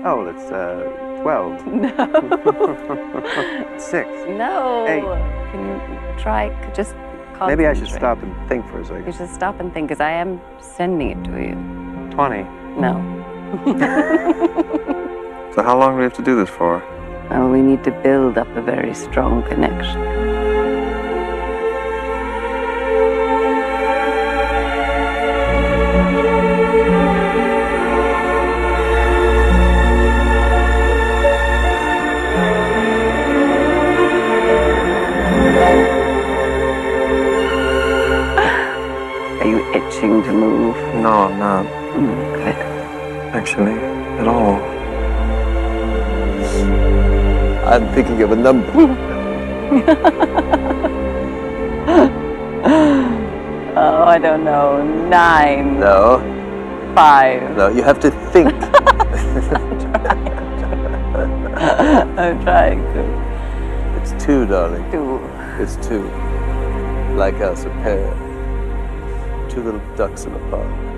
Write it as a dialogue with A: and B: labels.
A: Oh, it's 12.
B: No.
A: 6.
B: No.
A: 8.
B: Can you try, just concentrate?
A: Maybe I should stop and think for a
B: You
A: second.
B: should stop and think, because I am sending it to you.
A: 20.
B: No.
C: So how long do we have to do this for?
B: Oh, we need to build up a very strong connection. Are you itching to move?
C: No, I'm not.
B: Good.
C: Actually, at all.
A: I'm thinking of a number.
B: Oh, I don't know. 9.
A: No.
B: 5.
A: No, you have to think.
B: I'm trying to.
A: It's 2, darling.
B: 2.
A: It's 2. Like us, a pair. 2 little ducks in a pond.